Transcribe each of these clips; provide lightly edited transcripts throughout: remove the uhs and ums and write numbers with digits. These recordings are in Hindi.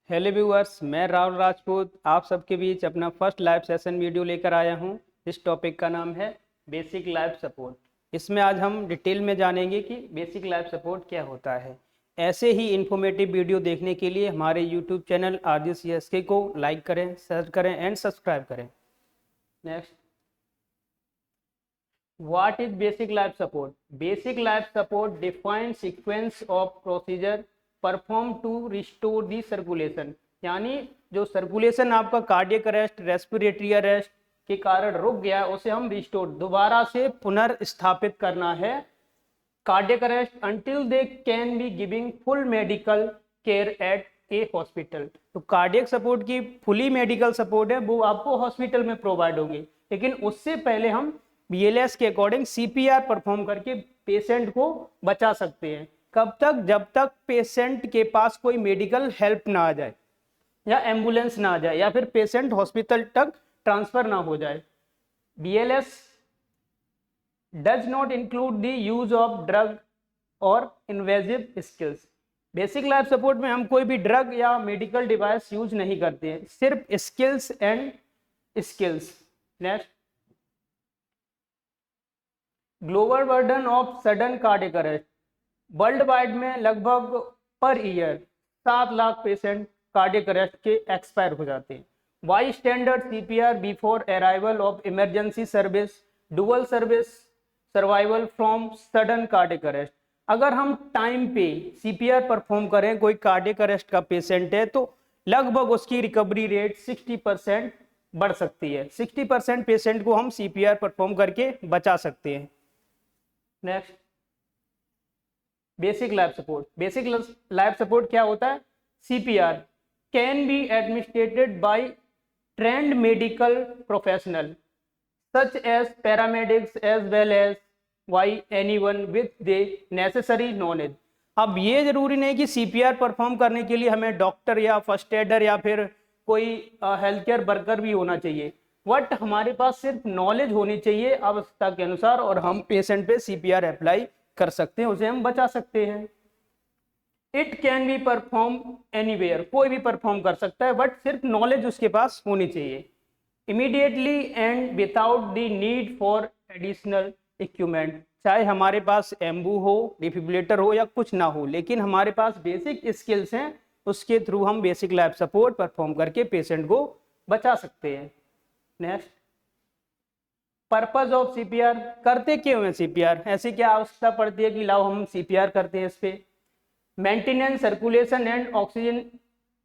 हेलो व्यूअर्स, मैं राहुल राजपूत आप सबके बीच अपना फर्स्ट लाइव सेशन वीडियो लेकर आया हूं। इस टॉपिक का नाम है बेसिक लाइफ सपोर्ट। इसमें आज हम डिटेल में जानेंगे कि बेसिक लाइफ सपोर्ट क्या होता है। ऐसे ही इन्फॉर्मेटिव वीडियो देखने के लिए हमारे यूट्यूब चैनल RJCSK को लाइक करें, शेयर करें एंड सब्सक्राइब करें। Next, what is basic life support? Basic life support define sequence of procedure perform to restore the circulation. यानी जो सर्कुलेशन आपका कार्डियक अरेस्ट, रेस्पिरेटरी अरेस्ट के कारण रुक गया, उसे हम रिस्टोर दोबारा से पुनर्स्थापित करना है। Cardiac arrest until they can be giving full medical care at A hospital. तो कार्डियक सपोर्ट की फुली मेडिकल सपोर्ट है वो आपको हॉस्पिटल में प्रोवाइड होगी, लेकिन उससे पहले हम BLS के अकॉर्डिंग CPR परफॉर्म करके पेशेंट को बचा सकते हैं। कब तक? जब तक पेशेंट के पास कोई मेडिकल हेल्प ना आ जाए या एम्बुलेंस ना आ जाए या फिर पेशेंट हॉस्पिटल तक ट्रांसफर ना हो जाए। BLS does not include the use of drug और invasive skills. Basic life support में हम कोई भी ड्रग या मेडिकल डिवाइस यूज नहीं करते हैं, सिर्फ skills and skills. Next, global burden of sudden cardiac arrest. World wide में लगभग per year 7 lakh patient cardiac arrest के एक्सपायर हो जाते हैं। Why standard CPR before arrival of emergency service, dual service survival from sudden cardiac arrest. अगर हम टाइम पे CPR परफॉर्म करें कोई कार्डियक अरेस्ट का पेशेंट है तो लगभग उसकी रिकवरी रेट 60% बढ़ सकती है। 60% पेशेंट को हम CPR परफॉर्म करके बचा सकते हैं। Next, basic life support. Basic life support क्या होता है? CPR can be administered by trained medical professional such as paramedics as well as by anyone with the necessary knowledge. अब ये जरूरी नहीं कि CPR परफॉर्म करने के लिए हमें डॉक्टर या फर्स्ट एडर या फिर कोई हेल्थ केयर वर्कर भी होना चाहिए, बट हमारे पास सिर्फ नॉलेज होनी चाहिए आवश्यकता के अनुसार और हम पेशेंट पे CPR अप्लाई कर सकते हैं, उसे हम बचा सकते हैं। It can be perform anywhere, कोई भी परफॉर्म कर सकता है बट सिर्फ नॉलेज उसके पास होनी चाहिए। Immediately and without the need for additional equipment, चाहे हमारे पास एम्बू हो, डिफिब्रिलेटर हो या कुछ ना हो, लेकिन हमारे पास बेसिक स्किल्स हैं, उसके थ्रू हम बेसिक लाइफ सपोर्ट परफॉर्म करके पेशेंट को बचा सकते हैं। Next, purpose of CPR। करते क्यों है CPR? ऐसी क्या आवश्यकता पड़ती है कि लाओ हम CPR करते हैं? इस पे maintenance circulation and oxygen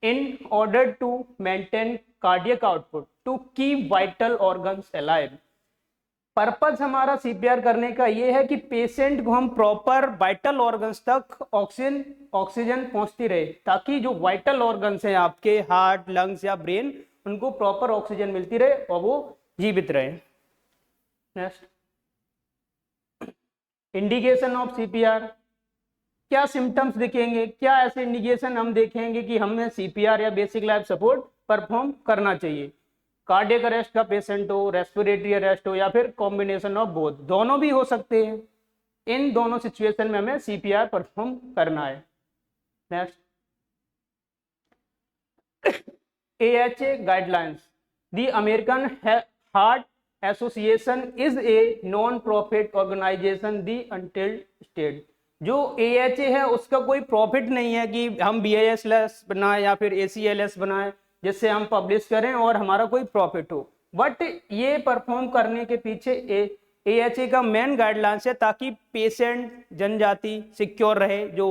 in order to maintain cardiac output to keep vital organs alive. Purpose हमारा CPR करने का ये है कि पेशेंट को हम प्रॉपर वाइटल ऑर्गन्स तक ऑक्सीजन पहुंचती रहे, ताकि जो वाइटल ऑर्गन्स हैं आपके हार्ट, लंग्स या ब्रेन, उनको प्रॉपर ऑक्सीजन मिलती रहे और वो जीवित रहे। Next, indication of CPR। क्या सिम्टम्स दिखेंगे, क्या ऐसे इंडिकेशन हम देखेंगे कि हमें CPR या बेसिक लाइफ सपोर्ट परफॉर्म करना चाहिए? कार्डियक अरेस्ट का पेशेंट हो, रेस्पिरेटरी अरेस्ट हो या फिर कॉम्बिनेशन ऑफ बोथ, दोनों भी हो सकते हैं। इन दोनों सिचुएशन में हमें CPR परफॉर्म करना है। Next, AHA guidelines. The American Heart Association is a non profit organisation the United States. जो AHA है उसका कोई प्रॉफिट नहीं है कि हम BISLS बनाए या फिर ACLS बनाए जिससे हम पब्लिश करें और हमारा कोई प्रॉफिट हो, बट ये परफॉर्म करने के पीछे AHA का मेन गाइडलाइंस है ताकि पेशेंट, जनजाति सिक्योर रहे। जो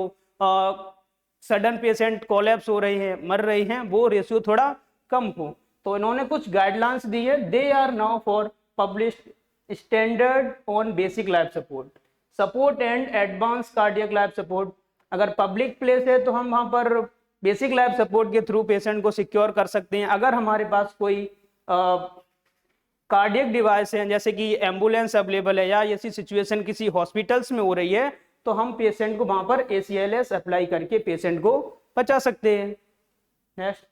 सडन पेशेंट कोलैप्स हो रहे हैं, मर रहे हैं, वो रेशियो थोड़ा कम हो। तो इन्होंने कुछ गाइडलाइंस दी है। They are now for published standard on basic life support and advance cardiac life support. अगर पब्लिक प्लेस है तो हम वहां पर बेसिक लाइफ सपोर्ट के थ्रू पेशेंट को सिक्योर कर सकते हैं। अगर हमारे पास कोई कार्डियक डिवाइस है, जैसे कि एम्बुलेंस अवेलेबल है या ऐसी सिचुएशन किसी हॉस्पिटल्स में हो रही है, तो हम पेशेंट को वहां पर ACLS अप्लाई करके पेशेंट को बचा सकते हैं। Next,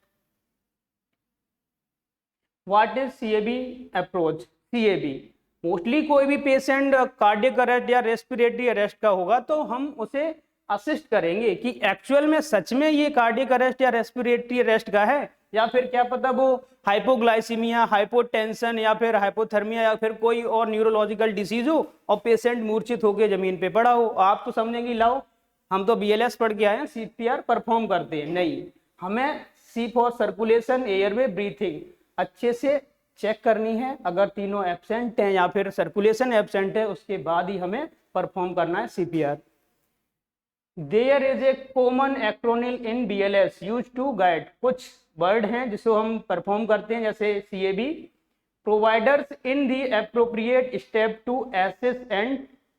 what is CAB approach? CAB mostly कोई भी पेशेंट कार्डियक अरेस्ट या रेस्पिरेटरी अरेस्ट का होगा तो हम उसे असिस्ट करेंगे कि एक्चुअल में सच में ये कार्डियक अरेस्ट या रेस्पिरेटरी अरेस्ट का है, या फिर क्या पता वो हाइपोग्लाइसीमिया, हाइपोटेंशन या फिर हाइपोथर्मिया या फिर कोई और न्यूरोलॉजिकल डिसीज हो और पेशेंट मूर्छित होकर जमीन पे पड़ा हो। आप तो समझेंगे लाओ हम तो बीएलएस पढ़ के आए हैं, सीपीआर परफॉर्म करते हैं। नहीं, हमें सी फॉर सर्कुलेशन, एयरवे, ब्रीथिंग अच्छे से चेक करनी है। अगर तीनों एब्सेंट हैं या फिर सर्कुलेशन एब्सेंट है उसके बाद ही हमें परफॉर्म करना है CPR. There is a common acronym in BLS use to guide, कुछ वर्ड हैं जिसको हम परफॉर्म करते हैं जैसे CAB, providers in the appropriate step to assess and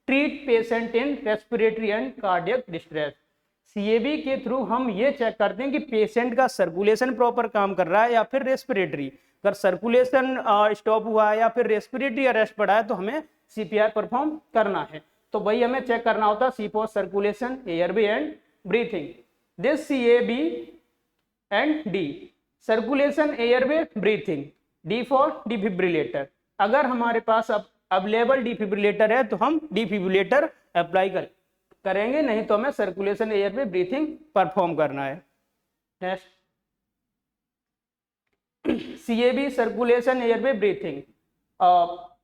treat patient in respiratory and cardiac distress. CAB के थ्रू हम ये चेक करते हैं कि पेशेंट का सर्कुलेशन प्रॉपर काम कर रहा है या फिर रेस्पिरेटरी। अगर सर्कुलेशन स्टॉप हुआ है या फिर रेस्पिरेटरी अरेस्ट पड़ा है तो हमें सीपीआर परफॉर्म करना है। तो वही हमें चेक करना होता है, C for circulation, airway and breathing. This CAB and D, circulation, airway, breathing, D for defibrillator. अगर हमारे पास अब अवेलेबल डिफिब्रिलेटर है तो हम डिफिब्रिलेटर अप्लाई करेंगे, नहीं तो हमें सर्कुलेशन, एयरवे, ब्रीथिंग परफॉर्म करना है। Next, CAB, circulation, airway, breathing.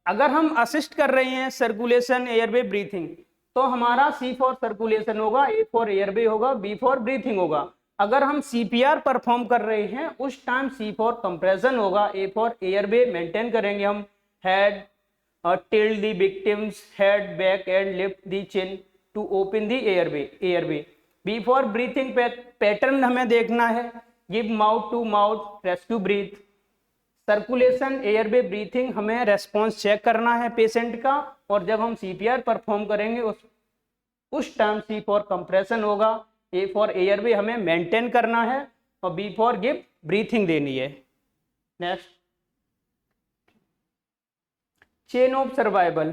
अगर हम असिस्ट कर रहे हैं सर्कुलेशन, एयरवे, ब्रीथिंग तो हमारा सी फॉर सर्कुलेशन होगा, ए फॉर एयरवे होगा, बी फॉर ब्रीथिंग होगा। अगर हम सीपीआर परफॉर्म कर रहे हैं उस टाइम सी फॉर कंप्रेशन होगा, ए फॉर एयरवे मेंटेन करेंगे हम, head tilt the victim's head back and lift the chin to open the airway. B for breathing pattern हमें देखना है, give mouth to mouth, rest to breathe. Circulation, airway, breathing हमें रेस्पॉन्स चेक करना है पेशेंट का, और जब हम सीपीआर परफॉर्म करेंगे उस टाइम सी फॉर कंप्रेशन होगा, ए फॉर एयरवे हमें मेंटेन करना है और बी फॉर गिव ब्रीथिंग देनी है। Next, chain of survival,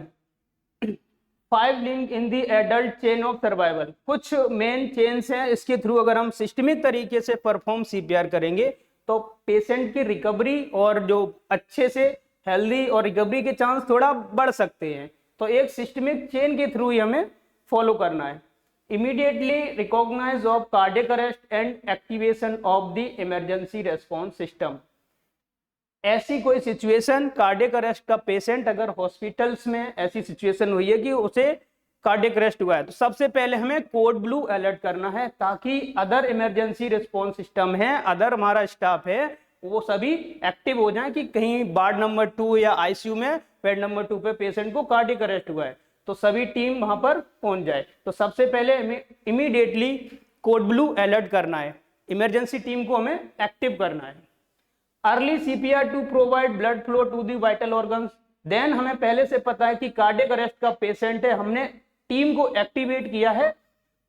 5 link in the adult chain of survival. कुछ मेन चेन्स हैं, इसके थ्रू अगर हम सिस्टमिक तरीके से परफॉर्म सीपीआर करेंगे तो पेशेंट की रिकवरी और जो अच्छे से हेल्दी और रिकवरी के चांस थोड़ा बढ़ सकते हैं। तो एक सिस्टमिक चेन के थ्रू ही हमें फॉलो करना है। Immediately recognise of cardiac arrest and activation of the emergency response system. ऐसी कोई सिचुएशन, कार्डियक अरेस्ट का पेशेंट अगर हॉस्पिटल्स में ऐसी सिचुएशन हुई है कि उसे कार्डियक अरेस्ट हुआ है तो सबसे पहले हमें कोड ब्लू अलर्ट करना है, ताकि अदर इमरजेंसी रिस्पॉन्स सिस्टम है, अदर हमारा स्टाफ है, वो सभी एक्टिव हो जाएं कि कहीं वार्ड नंबर 2 या आईसीयू में बेड नंबर 2 पे पेशेंट को कार्डियक अरेस्ट हुआ है तो सभी टीम वहां पर पहुंच जाए। तो सबसे पहले इमीडिएटली कोड ब्लू अलर्ट करना है, इमरजेंसी टीम को हमें एक्टिव करना है। Early CPR to provide blood flow to the vital organs. Then हमें पहले से पता है कि कार्डियक अरेस्ट का पेशेंट है, हमने टीम को एक्टिवेट किया है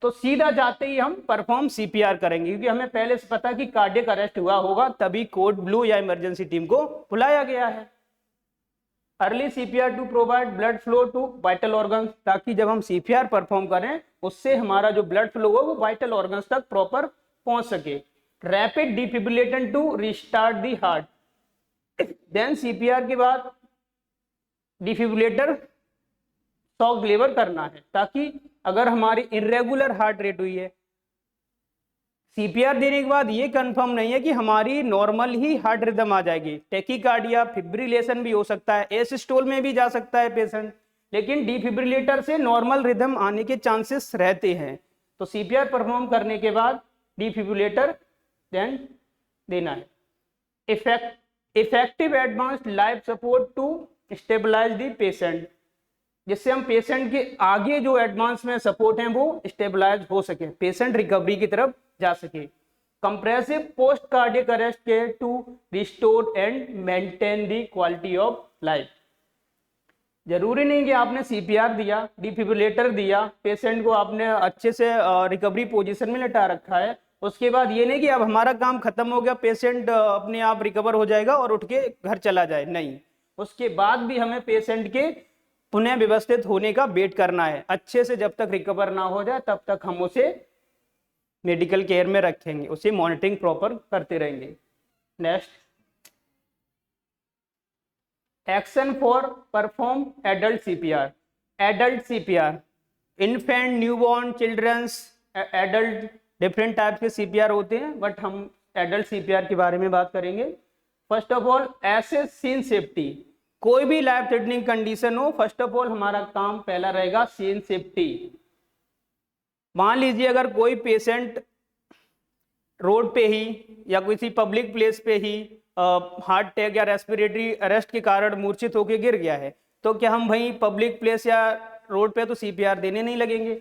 तो सीधा जाते ही हम परफॉर्म सीपीआर करेंगे, क्योंकि हमें पहले से पता है कि कार्डियक अरेस्ट हुआ होगा, तभी कोड ब्लू या इमरजेंसी टीम को बुलाया गया है। Early CPR to provide blood flow to vital organs, ताकि जब हम सीपीआर परफॉर्म करें उससे हमारा जो ब्लड फ्लो हो वो वाइटल ऑर्गन्स तक प्रॉपर पहुंच सके। Rapid defibrillation to restart the heart. Then CPR के बाद डिफिब्रिलेटर शॉक डिलीवर करना है, ताकि अगर हमारी इरेगुलर हार्ट रेट हुई है, सीपीआर देने के बाद ये कंफर्म नहीं है कि हमारी नॉर्मल ही हार्ट रिदम आ जाएगी, टैकीकार्डिया, फिब्रिलेशन भी हो सकता है, एसिस्टोल में भी जा सकता है पेशेंट, लेकिन डिफिब्रिलेटर से नॉर्मल रिदम आने के चांसेस रहते हैं। तो सीपीआर परफॉर्म करने के बाद डिफिब्रिलेटर देन देना है। Effective advanced life support to stabilise the patient, जिससे हम पेशेंट के आगे जो एडवांस में सपोर्ट है वो स्टेबलाइज हो सके, पेशेंट रिकवरी की तरफ जा सके। Compressive post cardiac arrest care to restore and maintain the quality of life. जरूरी नहीं कि आपने सीपीआर दिया, डिफिब्रिलेटर दिया, पेशेंट को आपने अच्छे से रिकवरी पोजीशन में लेटा रखा है, उसके बाद ये नहीं कि अब हमारा काम खत्म हो गया, पेशेंट अपने आप रिकवर हो जाएगा और उठ के घर चला जाए, नहीं, उसके बाद भी हमें पेशेंट के पुनः व्यवस्थित होने का वेट करना है। अच्छे से जब तक रिकवर ना हो जाए तब तक हम उसे मेडिकल केयर में रखेंगे, उसे मॉनिटरिंग प्रॉपर करते रहेंगे। Next, action for perform adult CPR. Adult CPR, infant, newborn, childrens, adult different type के सीपीआर होते हैं, बट हम एडल्ट सीपीआर के बारे में बात करेंगे। First of all assess scene safety. कोई भी लाइफ थ्रेटनिंग कंडीशन हो, फर्स्ट ऑफ ऑल हमारा काम पहला रहेगा सीन सेफ्टी। मान लीजिए अगर कोई पेशेंट रोड पे ही या किसी पब्लिक प्लेस पे ही हार्ट अटैक या रेस्पिरेटरी अरेस्ट के कारण मूर्छित होकर गिर गया है, तो क्या हम वहीं पब्लिक प्लेस या रोड पे तो सीपीआर देने नहीं लगेंगे,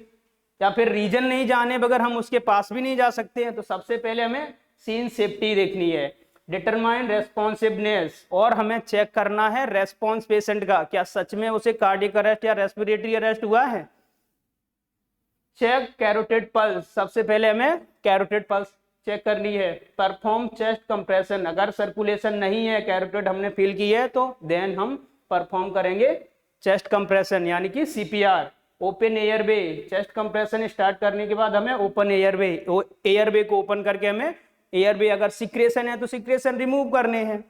या फिर रीजन नहीं जाने बगैर हम उसके पास भी नहीं जा सकते हैं। तो सबसे पहले हमें सीन सेफ्टी देखनी है, डिटरमाइन रेस्पॉन्सिवनेस, और हमें चेक करना है रेस्पॉन्स पेशेंट का, क्या सच में उसे कार्डियक अरेस्ट या रेस्पिरेटरी अरेस्ट हुआ है। चेक कैरोटिड पल्स, सबसे पहले हमें कैरोटिड पल्स चेक करनी है। परफॉर्म चेस्ट कंप्रेशन, अगर सर्कुलेशन नहीं है, कैरोटिड हमने फील की है, तो देन हम परफॉर्म करेंगे चेस्ट कंप्रेशन यानी कि CPR. Open airway, chest compression start करने के बाद हमें ओपन एयरवे को ओपन करके हमें एयरवे, अगर सिक्रेशन है तो सिक्रेशन रिमूव करने हैं।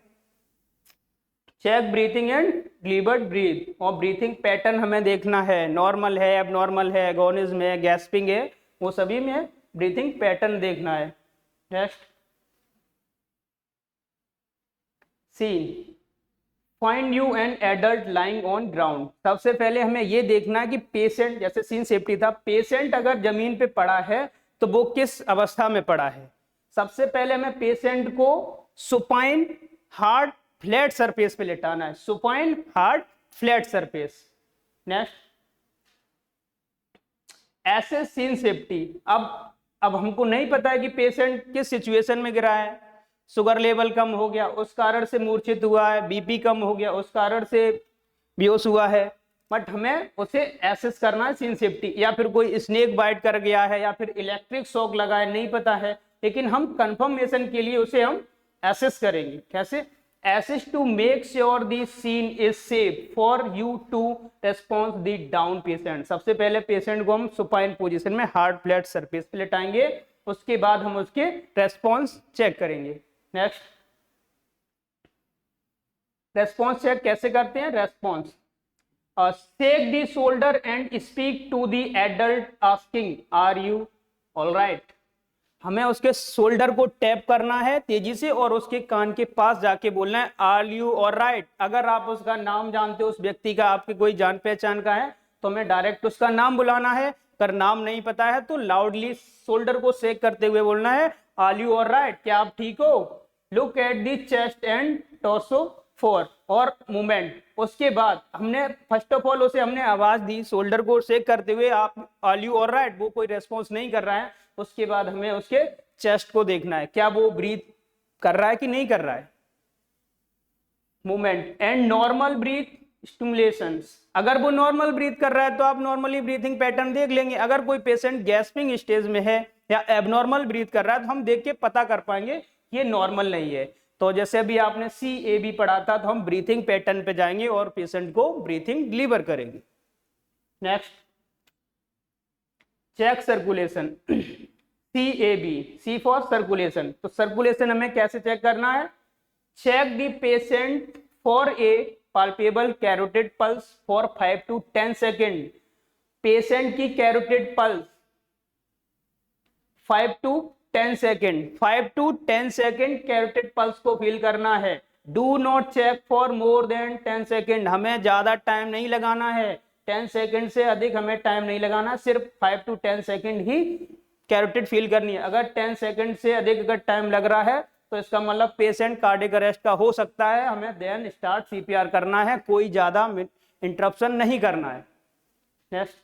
Check breathing and delivered breath, और ब्रीथिंग पैटर्न हमें देखना है, नॉर्मल है, एबनॉर्मल है, एगोनिज्म है, गैस्पिंग है, वो सभी में ब्रीथिंग पैटर्न देखना है। Next scene, find you an adult lying on ground. सबसे पहले हमें यह देखना है कि पेशेंट, जैसे सीन सेफ्टी था, पेशेंट अगर जमीन पे पड़ा है तो वो किस अवस्था में पड़ा है। सबसे पहले हमें पेशेंट को सुपाइन हार्ड फ्लैट सरफेस पे लेटाना है, supine hard flat surface. Next ऐसे सीन सेफ्टी, अब हमको नहीं पता है कि पेशेंट किस सिचुएशन में गिरा है, शुगर लेवल कम हो गया उस कारण से मूर्छित हुआ है, बीपी कम हो गया उस कारण से बेहोश हुआ है, बट हमें उसे एसेस करना है सीन सेफ्टी। या फिर कोई स्नेक बाइट कर गया है या फिर इलेक्ट्रिक शॉक लगा है, नहीं पता है, लेकिन हम कंफर्मेशन के लिए उसे हम एसेस करेंगे। कैसे? Assess to make sure the scene is safe for you to response the down patient. सबसे पहले पेशेंट को हम सुपाइन पोजीशन में हार्ड फ्लैट सरफेस पे लेटाएंगे, उसके बाद हम उसके रेस्पॉन्स चेक करेंगे। नेक्स्ट रेस्पॉन्स चेक कैसे करते हैं? Response, shake the shoulder and speak to the adult asking are you alright. हमें उसके शोल्डर को टैप करना है तेजी से और उसके कान के पास जाके बोलना है आर यू ऑलराइट। अगर आप उसका नाम जानते हो, उस व्यक्ति का, आपके कोई जान पहचान का है, तो हमें डायरेक्ट उसका नाम बुलाना है। अगर नाम नहीं पता है तो लाउडली शोल्डर को शेक करते हुए बोलना है आर यू ऑलराइट, क्या आप ठीक हो। Look at the chest and torso for और मूवमेंट। उसके बाद हमने फर्स्ट ऑफ ऑल उसे हमने आवाज दी शोल्डर को शेक करते हुए, आप आर यू ऑलराइट, वो कोई रेस्पॉन्स नहीं कर रहा है। उसके बाद हमें उसके चेस्ट को देखना है, क्या वो ब्रीथ कर रहा है कि नहीं कर रहा है। Movement and normal breath stimulations, अगर वो नॉर्मल ब्रीथ कर रहा है तो आप नॉर्मली ब्रीथिंग पैटर्न देख लेंगे। अगर कोई पेशेंट गैस्पिंग स्टेज में है या एबनॉर्मल ब्रीथ कर रहा है तो हम देख के पता कर पाएंगे ये नॉर्मल नहीं है। तो जैसे अभी आपने CAB पढ़ा था, तो हम ब्रीथिंग पैटर्न पे जाएंगे और पेशेंट को ब्रीथिंग डिलीवर करेंगे। Next check circulation, CAB, C for circulation. तो सर्कुलेशन हमें कैसे चेक करना है? Check the patient for a palpable carotid pulse for 5 to 10 second. Patient की carotid pulse 5 to 10 second, 5 to 10 second carotid pulse को फील करना है। Do not check for more than 10 second, हमें ज्यादा टाइम नहीं लगाना है, 10 सेकेंड से अधिक हमें टाइम नहीं लगाना, सिर्फ 5 to 10 second he carotid feel करनी है। अगर 10 सेकेंड से अधिक अगर टाइम लग रहा है तो इसका मतलब पेशेंट कार्डियक अरेस्ट का हो सकता है, हमें देन स्टार्ट CPR करना है, कोई ज्यादा इंटरप्शन नहीं करना है। नेक्स्ट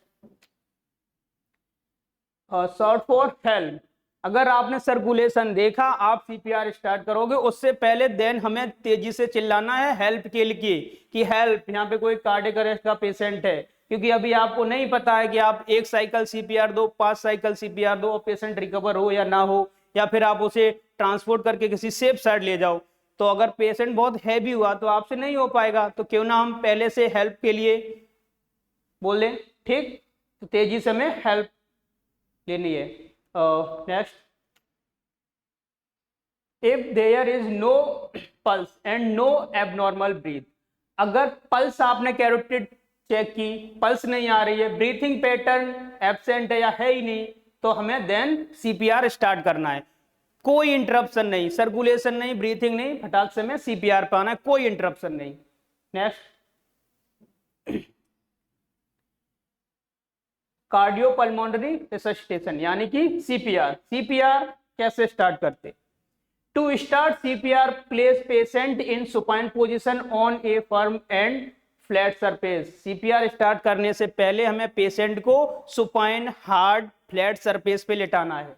शॉर्ट फॉर हेल्प, अगर आपने सर्कुलेशन देखा, आप CPR स्टार्ट करोगे, उससे पहले देन हमें तेजी से चिल्लाना है हेल्प के लिए कि हेल्प, यहाँ पे कोई कार्डियक अरेस्ट का पेशेंट है। क्योंकि अभी आपको नहीं पता है कि आप 1 साइकिल CPR दो, 5 साइकिल CPR दो और पेशेंट रिकवर हो या ना हो, या फिर आप उसे ट्रांसपोर्ट करके किसी सेफ साइड ले जाओ। तो अगर पेशेंट बहुत हैवी हुआ तो आपसे नहीं हो पाएगा, तो क्यों ना हम पहले से हेल्प के लिए बोल दें। ठीक, तो तेजी से हमें हेल्प लेनी है। Next if there is no pulse and no abnormal breath, अगर पल्स आपने कैरोटिड चेक की, पल्स नहीं आ रही है, ब्रीथिंग पैटर्न एब्सेंट है या है ही नहीं, तो हमें देन सीपीआर स्टार्ट करना है। कोई इंटरप्शन नहीं, सर्कुलेशन नहीं, ब्रीथिंग नहीं, फटाक से में सीपीआर पे आना है, कोई इंटरप्शन नहीं। नेक्स्ट, कार्डियोपल्मोनरी रिससिटेशन यानी कि सीपीआर। सीपीआर कैसे स्टार्ट करते? To start CPR, place patient in supine position on a firm and flat surface. CPR start करने से पहले हमें पेशेंट को सुपाइन, हार्ड, फ्लैट सरफेस पे लेटाना है।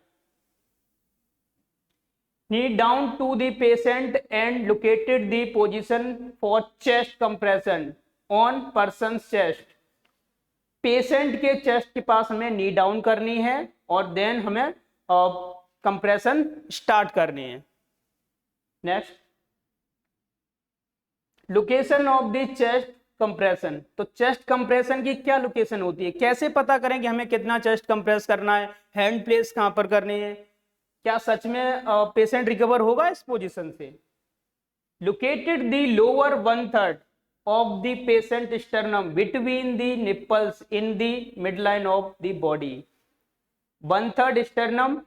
Knee down to the patient and located the position for chest compression on person's chest. Patient के चेस्ट के पास हमें नी डाउन करनी है और देन हमें कंप्रेशन स्टार्ट करनी है। Next, location of the chest compression. तो चेस्ट कंप्रेशन की क्या लोकेशन होती है? कैसे पता करें कि हमें कितना चेस्ट कंप्रेस करना है? हैंड प्लेस कहां पर करनी है? क्या सच में पेशेंट रिकवर होगा इस पोजीशन से? Located the lower 1/3 of the patient sternum between the nipples in the midline of the body. 1/3 sternum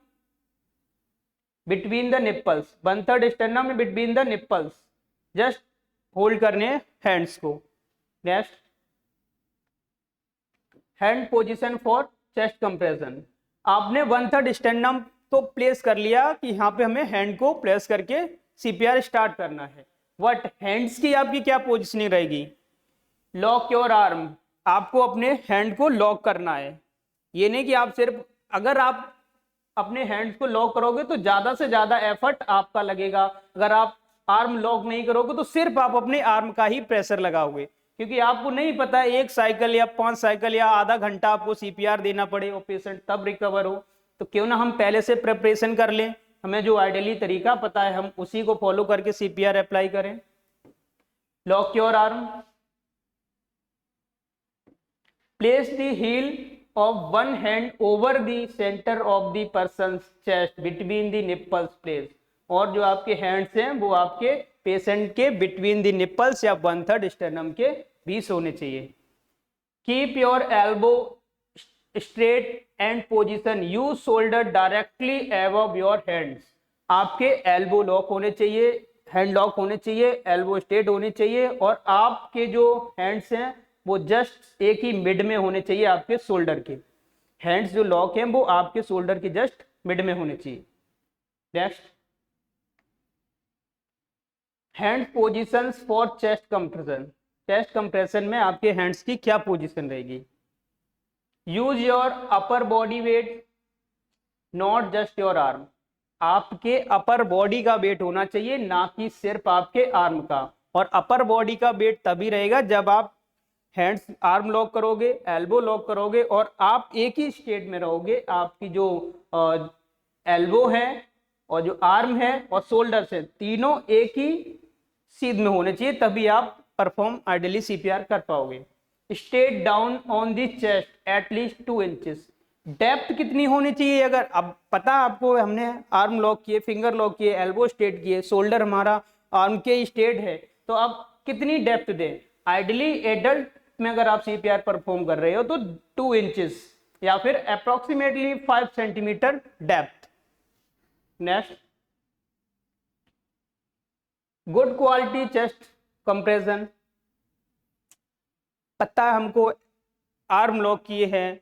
between the nipples, 1/3 sternum between the nipples, just hold करने हैंड्स को। Next, hand position for chest compression. आपने 1/3 स्टर्नम तो प्लेस कर लिया कि यहाँ पे हमें हैंड को प्लेस करके सीपीआर स्टार्ट करना है। बट हैंड्स की आपकी क्या पोजीशनिंग रहेगी? लॉक योर आर्म, आपको अपने हैंड को लॉक करना है। ये नहीं कि आप सिर्फ, अगर आप अपने हैंड्स को लॉक करोगे तो ज्यादा से ज्यादा एफर्ट आपका लगेगा। अगर आप आर्म लॉक नहीं करोगे तो सिर्फ आप अपने आर्म का ही प्रेशर लगाओगे, क्योंकि आपको नहीं पता 1 साइकिल या 5 साइकिल या आधा घंटा आपको सीपीआर देना पड़े और पेशेंट तब रिकवर हो। तो क्यों ना हम पहले से प्रिपरेशन कर लें, हमें जो आइडियली तरीका पता है हम उसी को फॉलो करके सीपीआर अप्लाई करें। Lock your arm, place the heel of one hand over the centre of the person's chest between the nipples place. और जो आपके हैंड्स हैं वो आपके पेशेंट के बिटवीन द निप्पल्स या 1/3 स्टर्नम के बीच होने चाहिए। Keep your elbow straight and position, use shoulder directly above your hands. आपके एल्बो लॉक होने चाहिए, हैंड लॉक होने चाहिए, एल्बो स्ट्रेट होने चाहिए और आपके जो हैंड्स हैं वो जस्ट एक ही मिड में होने चाहिए आपके शोल्डर के। हैंड्स जो लॉक हैं वो आपके शोल्डर के जस्ट मिड में होने चाहिए। Next, hand positions for chest compression. Chest compression में आपके हैंड्स की क्या पोजीशन रहेगी? Use your upper body weight, not just your arm. आपके अपर बॉडी का वेट होना चाहिए, ना कि सिर्फ आपके आर्म का। और अपर बॉडी का वेट तभी रहेगा जब आप हैंड्स, आर्म लॉक करोगे, एल्बो लॉक करोगे और आप एक ही स्टेट में रहोगे। आपकी जो एल्बो है और जो आर्म है और शोल्डर है, तीनों एक ही सीध में होने चाहिए, तभी आप परफॉर्म आइडियली सीपीआर कर पाओगे। State down on the chest at least 2 inches. Depth कितनी होनी चाहिए? अगर अब पता आपको, हमने आर्म लॉक किए, फिंगर लॉक किए, एल्बो स्टेट किए, शोल्डर हमारा आर्म के स्टेट है, तो अब कितनी डेप्थ दें? आइडियली एडल्ट में अगर आप सीपीआर परफॉर्म कर रहे हो तो 2 इंचेस या फिर approximately 5 centimetre depth. Next, good quality chest compression. पता है हमको, आर्म लॉक किए हैं,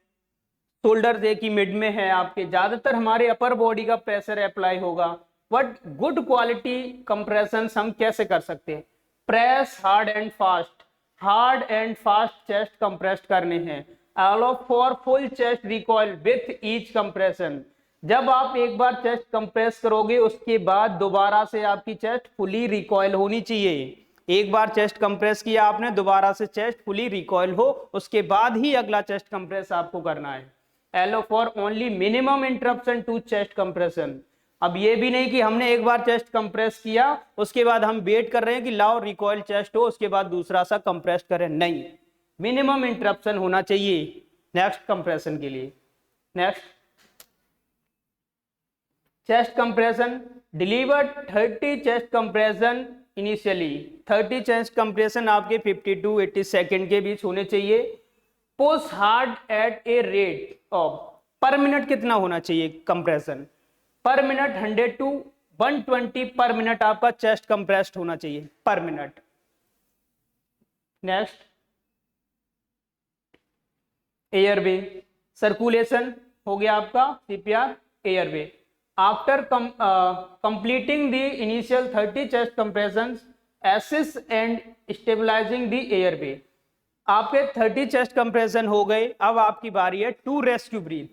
शोल्डर एक ही मिड में है आपके, ज्यादातर हमारे अपर बॉडी का प्रेशर अप्लाई होगा। बट गुड क्वालिटी कंप्रेशन हम कैसे कर सकते हैं? Press hard and fast, hard and fast chest compress करने हैं। Allow for full chest recoil with each compression. जब आप एक बार चेस्ट कंप्रेस करोगे उसके बाद दोबारा से आपकी चेस्ट फुली रिकॉइल होनी चाहिए। एक बार चेस्ट कंप्रेस किया आपने, दोबारा से चेस्ट फुली रिकॉइल हो, उसके बाद ही अगला चेस्ट कंप्रेस आपको करना है। Allow for only minimum interruption to chest compression. अब ये भी नहीं कि हमने एक बार चेस्ट कंप्रेस किया उसके बाद हम वेट कर रहे हैं कि लाओ रिकॉइल चेस्ट हो उसके बाद दूसरा सा कंप्रेस करें, नहीं, मिनिमम इंटरप्शन होना चाहिए नेक्स्ट कंप्रेशन के लिए। Next, chest compression, deliver 30 chest compression initially. 30 chest compression आपके 50 to 80 सेकेंड के बीच होने चाहिए। Push hard at a rate of पर मिनट कितना होना चाहिए कंप्रेशन? पर मिनट 100 to 120 पर मिनट आपका चेस्ट कंप्रेस्ड होना चाहिए पर मिनट। नेक्स्ट, एयरवे सर्कुलेशन हो गया आपका CPR airway. After completing the initial 30 chest compression assist and stabilising the airway. आपके 30 चेस्ट कंप्रेशन हो गए, अब आपकी बारी है two rescue breath.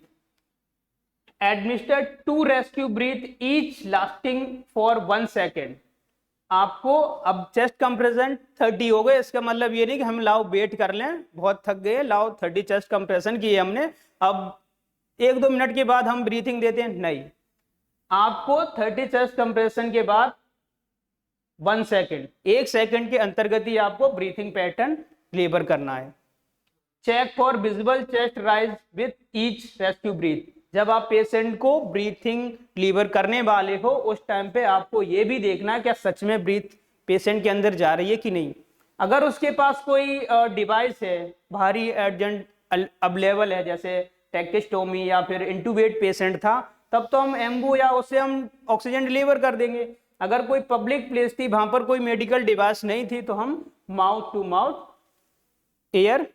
Administer two rescue breath each lasting for 1 second. आपको अब चेस्ट कंप्रेशन 30 हो गए, इसका मतलब ये नहीं कि हम लाओ वेट कर लें, बहुत थक गए, लाओ 30 चेस्ट कंप्रेशन किए हमने, अब 1-2 मिनट के बाद हम ब्रीथिंग देते हैं, नहीं। आपको 30 चेस्ट कंप्रेशन के बाद 1 सेकेंड, 1 सेकेंड के अंतर्गत ही आपको ब्रीथिंग पैटर्न डिलीवर करना है। Check for visible chest rise with each rescue breath. जब आप पेशेंट को ब्रीथिंग डिलीवर करने वाले हो उस टाइम पे आपको ये भी देखना है क्या सच में ब्रीथ पेशेंट के अंदर जा रही है कि नहीं। अगर उसके पास कोई डिवाइस है, भारी अर्जेंट अवेलेबल है, जैसे ट्रैकेस्टोमी या फिर इंटूबेट पेशेंट था, तब तो हम एम्बू या उससे हम ऑक्सीजन डिलीवर कर देंगे। अगर कोई पब्लिक प्लेस थी, वहां पर कोई मेडिकल डिवाइस नहीं थी, तो हम mouth to mouth air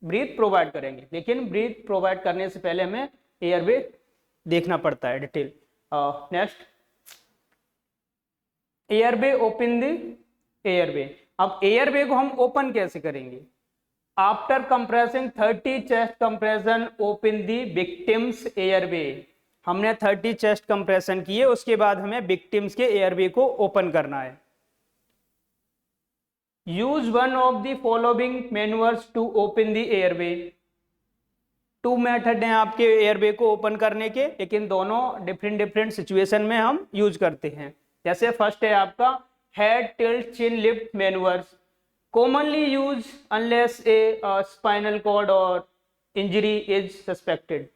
breath provide करेंगे। लेकिन ब्रीथ प्रोवाइड करने से पहले हमें एयरवे देखना पड़ता है detail. Next, airway open the airway. अब एयरवे को हम ओपन कैसे करेंगे? After compressing 30 chest compression open the victims airway. हमने 30 चेस्ट कंप्रेशन किए, उसके बाद हमें विक्टिम्स के एयरवे को ओपन करना है। Use one of the following manuals to open the airway. 2 method हैं आपके एयरवे को ओपन करने के, लेकिन दोनों डिफरेंट सिचुएशन में हम यूज करते हैं। जैसे फर्स्ट है आपका head tilt chin lift manuals, commonly use unless a spinal cord और injury is suspected.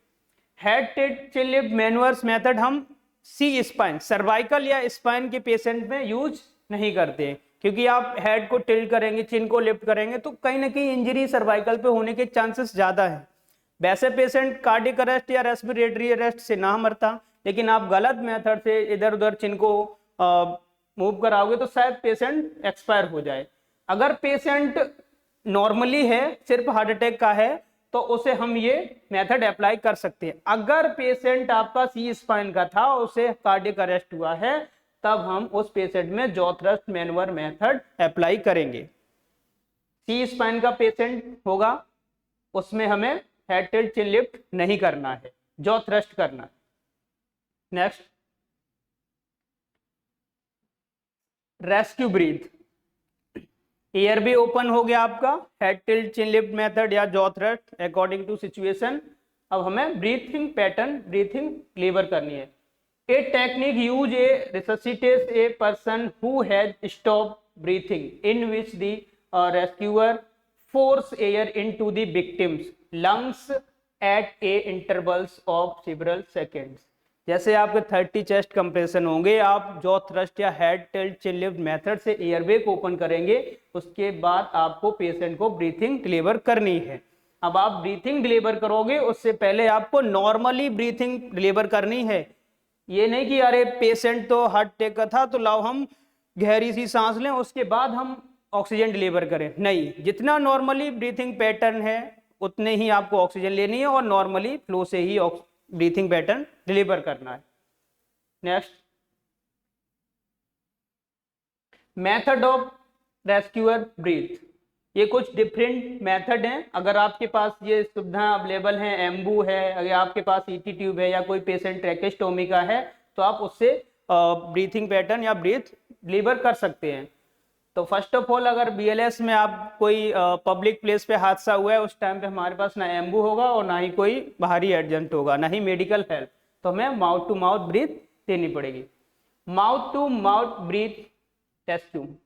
Head tilt chin lift manuals method हम सी स्पाइन, सर्वाइकल या स्पाइन के पेशेंट में यूज नहीं करते, क्योंकि आप हेड को टिल्ट करेंगे, चिन को लिफ्ट करेंगे तो कहीं ना कहीं इंजरी सर्वाइकल पे होने के चांसेस ज्यादा है। वैसे पेशेंट कार्डियक अरेस्ट या रेस्पिरेटरी अरेस्ट से ना मरता, लेकिन आप गलत मेथड से इधर उधर चिन को मूव कराओगे तो शायद पेशेंट एक्सपायर हो जाए। अगर पेशेंट नॉर्मली है, सिर्फ हार्ट अटैक का है, तो उसे हम ये मेथड अप्लाई कर सकते हैं। अगर पेशेंट आपका सी स्पाइन का था, उसे कार्डियक अरेस्ट हुआ है, तब हम उस पेशेंट में jaw thrust manual method apply करेंगे। सी स्पाइन का पेशेंट होगा, उसमें हमें हेड टिल्ट चिन लिफ्ट नहीं करना है, जॉ थ्रस्ट करना है। Next, rescue breath. Airway open हो गया आपका, head tilt chin lift method या jaw thrust according to situation. अब हमें ब्रीथिंग पैटर्न, ब्रीथिंग डिलीवर करनी है। A technique use a resuscitates a person who has stop breathing in which the rescuer force air into the victim's lungs at a intervals of several seconds. जैसे आपके 30 चेस्ट कंप्रेशन होंगे, आप जॉ थ्रस्ट या head tilt chin lift method से एयरवे को ओपन करेंगे, उसके बाद आपको पेशेंट को ब्रीथिंग डिलीवर करनी है। अब आप ब्रीथिंग डिलीवर करोगे, उससे पहले आपको नॉर्मली ब्रीथिंग डिलीवर करनी है। ये नहीं कि अरे पेशेंट तो हार्ट अटैक का था तो लाओ हम गहरी सी सांस लें उसके बाद हम ऑक्सीजन डिलीवर करें, नहीं। जितना नॉर्मली ब्रीथिंग पैटर्न है उतने ही आपको ऑक्सीजन लेनी है और नॉर्मली फ्लो से ही ब्रीथिंग पैटर्न डिलीवर करना है। Next, method of rescuer breath. ये कुछ डिफरेंट मेथड हैं। अगर आपके पास ये सुविधा अवेलेबल है, एम्बू है, अगर आपके पास ईटी ट्यूब है या कोई पेशेंट ट्रैकेस्टोमी का है, तो आप उससे ब्रीथिंग पैटर्न या ब्रीथ डिलीवर कर सकते हैं। तो फर्स्ट ऑफ ऑल, अगर बीएलएस में आप कोई पब्लिक प्लेस पे हादसा हुआ है, उस टाइम पे हमारे पास ना एम्बू होगा और ना ही कोई बाहरी एजेंट होगा, ना ही मेडिकल हेल्प, तो हमें माउथ टू माउथ ब्रीथ देनी पड़ेगी। Mouth to mouth breath test tube.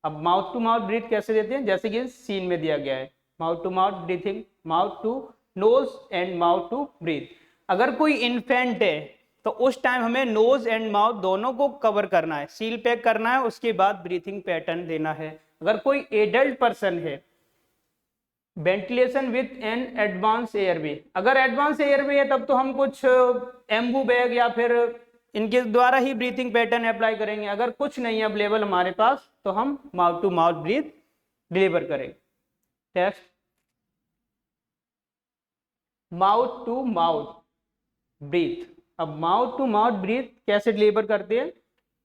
अब माउथ टू माउथ ब्रीथ कैसे देते हैं, जैसे कि सीन में दिया गया है, mouth to mouth breathing, mouth to nose and mouth to breath. अगर कोई इन्फेंट है तो उस टाइम हमें नोज एंड माउथ दोनों को कवर करना है, सील पैक करना है, उसके बाद ब्रीथिंग पैटर्न देना है। अगर कोई एडल्ट पर्सन है, ventilation with an advance airway, अगर एडवांस एयरवे है तब तो हम कुछ एम्बू बैग या फिर इनके द्वारा ही ब्रीथिंग पैटर्न अप्लाई करेंगे। अगर कुछ नहीं है अवेलेबल हमारे पास तो हम mouth to mouth breath deliver करेंगे। Next, mouth to mouth breath. अब माउथ टू माउथ ब्रीथ कैसे डिलीवर करते हैं?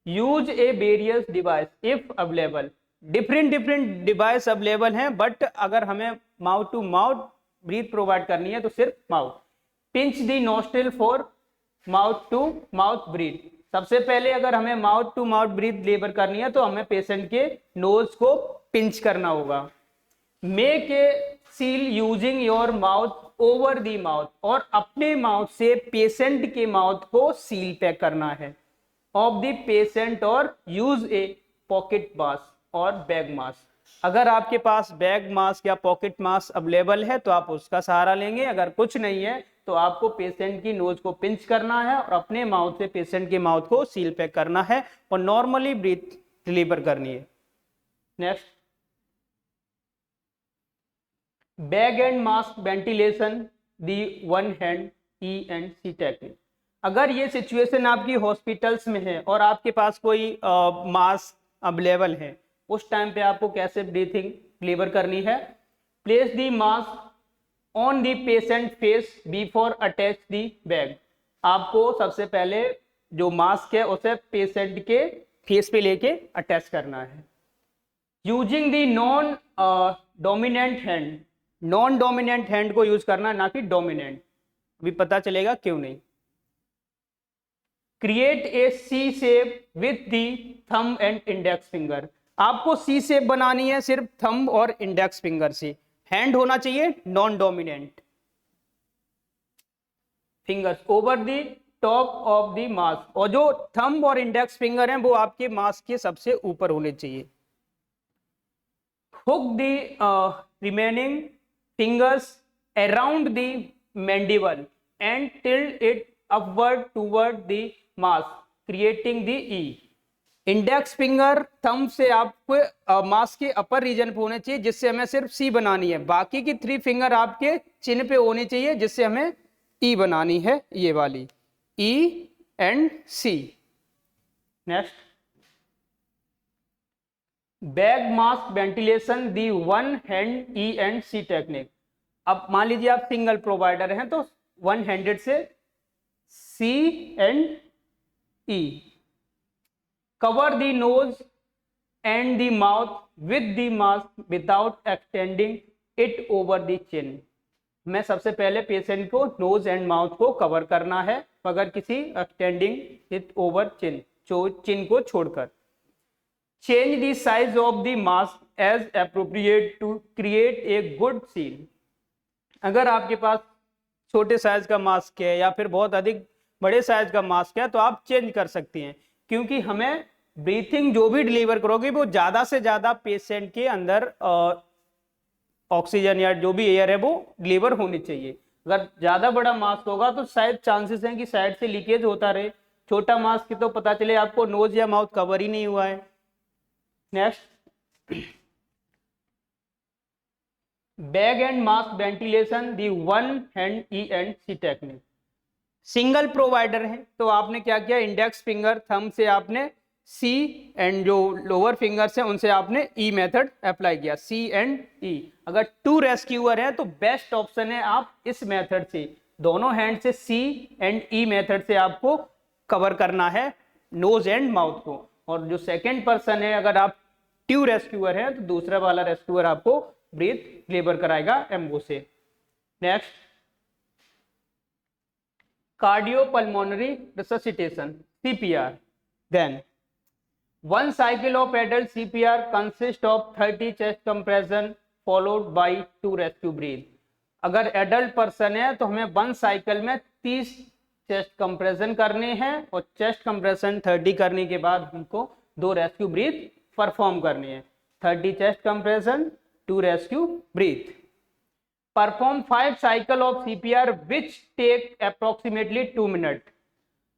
Use a various device if available, different device available हैं, बट अगर हमें mouth to mouth breath provide करनी है तो सिर्फ mouth. Pinch the nostril for mouth to mouth breath. सबसे पहले अगर हमें mouth to mouth breath deliver करनी है तो हमें पेशेंट के नोज को पिंच करना होगा। Make a seal using your mouth over the mouth, और अपने माउथ से पेशेंट के माउथ को सील पैक करना है ऑफ द पेशेंट, और यूज ए पॉकेट मास्क और बैग मास्क। अगर आपके पास बैग मास्क या पॉकेट मास्क अवेलेबल है तो आप उसका सहारा लेंगे, अगर कुछ नहीं है तो आपको पेशेंट की नोज को पिंच करना है और अपने माउथ से पेशेंट के माउथ को सील पैक करना है और नॉर्मली ब्रीथ डिलीवर करनी है। Next, bag and mask ventilation the one hand E&C technique. अगर ये सिचुएशन आपकी हॉस्पिटल्स में है और आपके पास कोई मास्क अवेलेबल है, उस टाइम पे आपको कैसे ब्रीथिंग डिलीवर करनी है? Place the mask on the patient face before attach the bag. आपको सबसे पहले जो मास्क है उसे पेशेंट के फेस पे लेके अटैच करना है। Using the non dominant hand, non dominant hand को यूज करना, ना कि डोमिनेंट। अभी पता चलेगा क्यों नहीं। Create a C shape with the thumb and index finger. आपको सी शेप बनानी है सिर्फ थंब और इंडेक्स फिंगर से। हैंड होना चाहिए non dominant. Fingers over the top of the mask, और जो थंब और इंडेक्स फिंगर हैं वो आपके मास्क के सबसे ऊपर होने चाहिए। Hook the remaining fingers around the mandible and tilt it upward toward the mask creating the E। Index finger thumb से आपको मास्क के अपर रीजन पे होने चाहिए जिससे हमें सिर्फ सी बनानी है। बाकी की 3 फिंगर आपके चिन्ह पे होनी चाहिए जिससे हमें ई बनानी है, ये वाली E and C। Next, bag mask ventilation the one hand E&C technique. अब मान लीजिए आप सिंगल प्रोवाइडर हैं तो वन हैंडेड से C and E। Cover the nose and the mouth with the mask without extending it over the chin. मैं सबसे पहले पेशेंट को नोज एंड माउथ को कवर करना है मगर किसी extending it over chin, chin को छोड़कर। Change the size of the mask as appropriate to create a good seal. अगर आपके पास छोटे साइज का मास्क है या फिर बहुत अधिक बड़े साइज का मास्क है तो आप चेंज कर सकती हैं, क्योंकि हमें ब्रीथिंग जो भी डिलीवर करोगे वो ज़्यादा से ज़्यादा पेशेंट के अंदर ऑक्सीजन या जो भी एयर है वो डिलीवर होनी चाहिए। अगर ज़्यादा बड़ा मास्क होगा तो शायद चांसेस हैं कि साइड से लीकेज होता रहे। छोटा मास्क की तो पता चले आपको नोज या माउथ कवर ही नहीं हुआ है। Next, bag and mask ventilation the one hand E&C technique. Single provider है तो आपने क्या किया, इंडेक्स फिंगर थंब से आपने C एंड जो लोअर फिंगर्स हैं उनसे आपने E मेथड अप्लाई किया, C एंड E। अगर 2 रेस्क्यूअर है तो बेस्ट ऑप्शन है आप इस मेथड से दोनों हैंड से C एंड E मेथड से आपको कवर करना है नोज एंड माउथ को। और जो सेकेंड पर्सन है, अगर आप 2 रेस्क्यूअर है तो दूसरा वाला रेस्क्यूअर आपको ब्रीथ डिलीवर कराएगा एम्बो से। Next, cardiopulmonary resuscitation CPR। Then 1 cycle of adult CPR consists of 30 chest compression followed by 2 rescue breath। अगर एडल्ट पर्सन है तो हमें 1 साइकिल में 30 चेस्ट कंप्रेशन करने हैं और चेस्ट कंप्रेशन 30 करने के बाद हमको 2 रेस्क्यू ब्रीथ परफॉर्म करनी है। 30 chest compression, 2 rescue breath. Perform 5 cycle of CPR which take approximately 2 minute.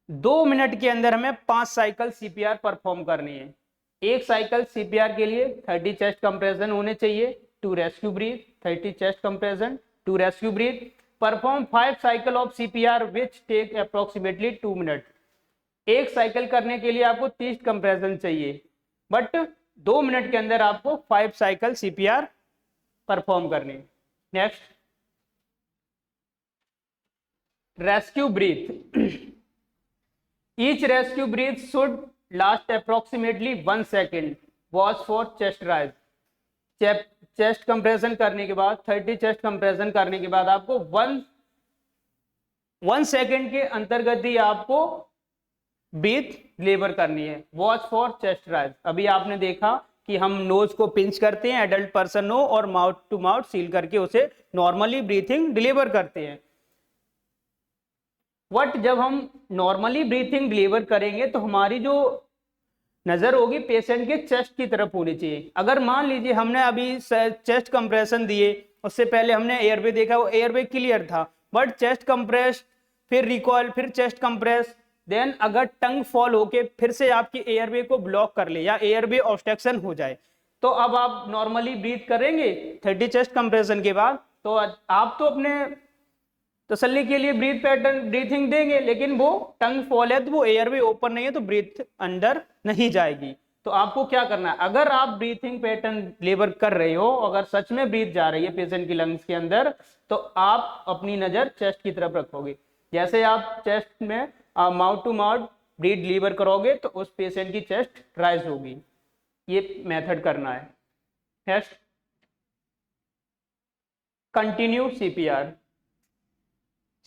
2 minute के अंदर हमें 5 साइकिल CPR परफॉर्म करनी है। एक साइकिल CPR के लिए 30 चेस्ट कंप्रेशन होने चाहिए, 2 rescue breath, 30 chest compression to rescue breath. Perform 5 cycle of CPR which take approximately 2 minutes. एक साइकिल करने के लिए आपको 30 कंप्रेशन चाहिए, बट 2 मिनट के अंदर आपको 5 साइकिल CPR परफॉर्म करनी। Next, rescue breath. Each rescue breath should last approximately 1 second. Watch for chest rise. Chest compression करने के बाद 30 चेस्ट कंप्रेशन करने के बाद आपको 1 सेकेंड के अंतर्गत ही आपको ब्रीथ डिलीवर करनी है। Watch for chest rise. अभी आपने देखा कि हम नोज को पिंच करते हैं, एडल्ट पर्सन हो, और माउथ टू माउथ सील करके उसे नॉर्मली ब्रीथिंग डिलीवर करते हैं। बट जब हम नॉर्मली ब्रीथिंग डिलीवर करेंगे तो हमारी जो नजर होगी पेशेंट के चेस्ट की तरफ होनी चाहिए। अगर मान लीजिए हमने अभी चेस्ट कंप्रेशन दिए, उससे पहले हमने एयरवे देखा, वो एयरवे क्लियर था, बट चेस्ट कंप्रेस, फिर रिकॉइल, फिर चेस्ट कंप्रेस, देन अगर टंग फॉल होके फिर से आपकी एयरवे को ब्लॉक कर ले या एयरवे ऑब्स्ट्रक्शन हो जाए, तो अब आप नॉर्मली ब्रीथ करेंगे 30 चेस्ट कंप्रेशन के बाद, तो आप तो अपने तसल्ली के लिए ब्रीथ पैटर्न ब्रीथिंग देंगे, लेकिन वो टंग फॉल है तो वो एयरवे ओपन नहीं है तो ब्रीथ अंदर नहीं जाएगी। तो आपको क्या करना है, अगर आप ब्रीथिंग पैटर्न डिलीवर कर रहे हो, अगर सच में ब्रीथ जा रही है पेशेंट की लंग्स के अंदर, तो आप अपनी नजर चेस्ट की तरफ रखोगे। जैसे आप चेस्ट में mouth to mouth breath deliver करोगे तो उस पेशेंट की चेस्ट राइज होगी। ये मेथड करना है। Next, continue CPR।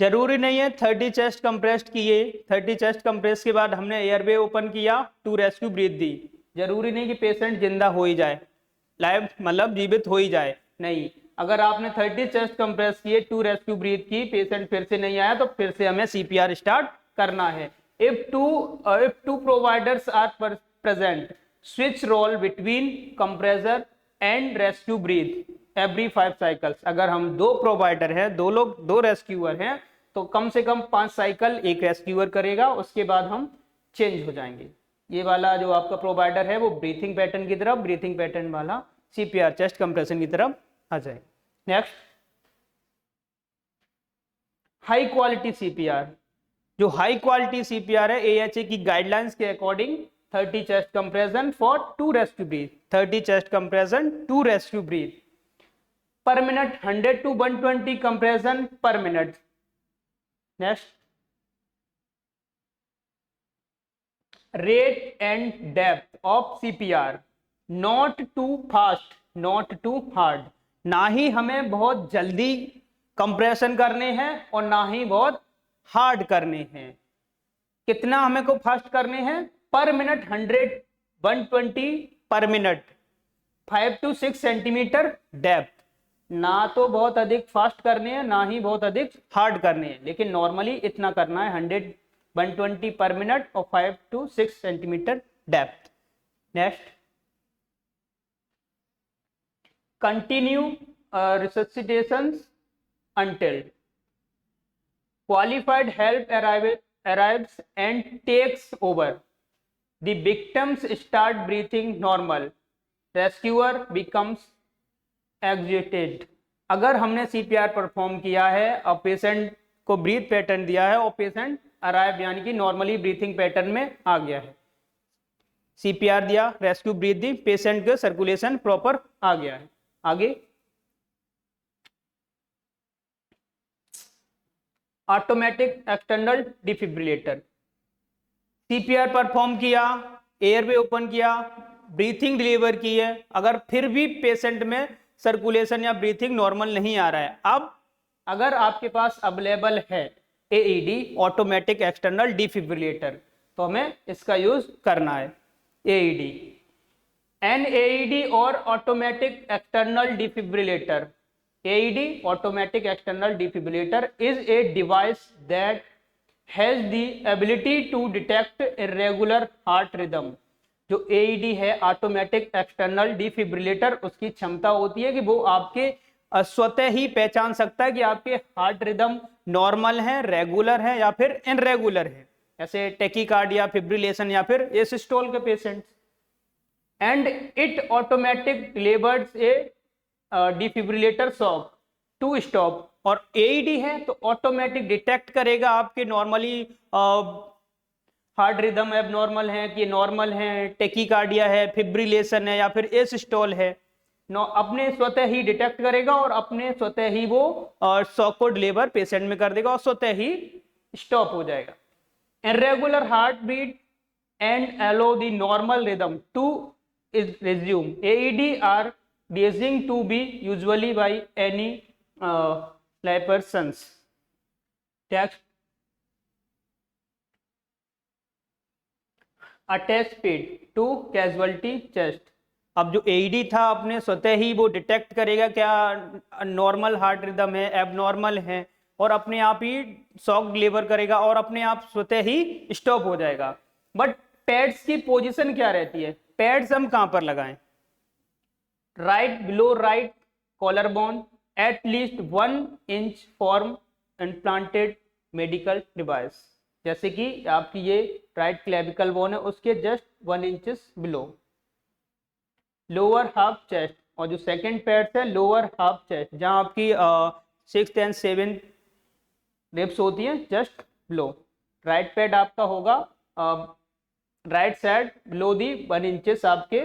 जरूरी नहीं है 30 चेस्ट कंप्रेस्ड किए, 30 चेस्ट कंप्रेस के बाद हमने एयरवे ओपन किया, टू रेस्क्यू ब्रीथ दी, जरूरी नहीं कि पेशेंट जिंदा हो ही जाए, लाइव मतलब जीवित हो ही जाए, नहीं। अगर आपने 30 चेस्ट कंप्रेस किए, टू रेस्क्यू ब्रीथ की, पेशेंट फिर से नहीं आया तो फिर से हमें CPR स्टार्ट करना है। If two providers are present, switch role between compressor and rescue breath every 5 cycles। अगर हम 2 प्रोवाइडर हैं, 2 लोग, 2 रेस्क्यूअर हैं, तो कम से कम 5 साइकिल एक रेस्क्यूअर करेगा, उसके बाद हम चेंज हो जाएंगे। ये वाला जो आपका प्रोवाइडर है वो ब्रीथिंग पैटर्न की तरफ, ब्रीथिंग पैटर्न वाला CPR चेस्ट कंप्रेशन की तरफ आ जाए। Next, high quality CPR। जो हाई क्वालिटी CPR है AHA की गाइडलाइंस के according 30 chest compression for 2 rescue breath, 30 chest compression 2 rescue breath per minute, 100 to 120 compression per minute. Next, rate and depth of CPR, not too fast, not too hard. ना ही हमें बहुत जल्दी कंप्रेशन करने हैं और ना ही बहुत हार्ड करने हैं। कितना हमें को फास्ट करने हैं, पर मिनट 100 120 पर मिनट, 5 to 6 सेंटीमीटर डेप्थ। ना तो बहुत अधिक फास्ट करने हैं, ना ही बहुत अधिक हार्ड करने हैं, लेकिन नॉर्मली इतना करना है, 100 120 पर मिनट और 5 to 6 centimetre depth. Next, continue resuscitation until qualified help arrives and takes over. The victims start breathing normal. Rescuer becomes exhausted. अगर हमने CPR परफॉर्म किया है और पेशेंट को ब्रीथ पैटर्न दिया है और पेशेंट अराइव यानी कि नॉर्मली ब्रीथिंग पैटर्न में आ गया है, CPR दिया, रेस्क्यू ब्रीथ दी, पेशेंट का सर्कुलेशन प्रॉपर आ गया है। आगे, automatic external defibrillator. CPR perform किया, एयरवे ओपन किया, ब्रीथिंग डिलीवर की है, अगर फिर भी पेशेंट में सर्कुलेशन या ब्रीथिंग नॉर्मल नहीं आ रहा है, अब अगर आपके पास अवेलेबल है AED, ऑटोमेटिक एक्सटर्नल डिफिब्रिलेटर, तो हमें इसका यूज करना है। AED, an AED और automatic external defibrillator. AED, automatic external defibrillator, is a device that has the ability to detect irregular heart rhythm। जो AED है, ऑटोमेटिक एक्सटर्नल डिफिब्रिलेटर, उसकी क्षमता होती है कि वो आपके स्वतः ही पहचान सकता है कि आपके हार्ट रिदम नॉर्मल है, रेगुलर है या फिर इनरेगुलर है, जैसे टेकीकार्डिया, फिब्रिलेशन या फिर एसिस्टोल के patients. And it automatic delivers a defibrillator shock to stop, और एईडी है तो ऑटोमेटिक डिटेक्ट करेगा आपके नॉर्मली हार्ट रिदम एबनॉर्मल है कि नॉर्मल है, टेकीकार्डिया है, फिब्रिलेशन है या फिर एस स्टॉल है, अपने स्वतः ही डिटेक्ट करेगा और अपने स्वतः ही वो शॉक को डिलीवर पेशेंट में कर देगा और स्वतः ही स्टॉप हो जाएगा। Irregular heart beat and allow the normal rhythm to is resume. AED are designated to be usually by any laypersons. Text. Attach speed to casualty chest. अब जो AED था अपने स्वतः ही वो डिटेक्ट करेगा क्या नॉर्मल हार्ट रिदम है, एबनॉर्मल है, और अपने आप ही शॉक डिलीवर करेगा और अपने आप स्वतः ही स्टॉप हो जाएगा। बट पैड्स की पोजीशन क्या रहती है? पैड्स हम कहां पर लगाएं? Right below right collar bone, at least 1 inch form implanted medical device, जैसे कि आपकी ये राइट क्लेविकल बोन है उसके just 1 inches below. Lower half chest, और जो सेकंड पैड्स है लोअर हाफ चेस्ट जहां आपकी 6th and 7th रिब्स होती हैं जस्ट बिलो। राइट पैड आपका होगा right side below the 1 inches आपके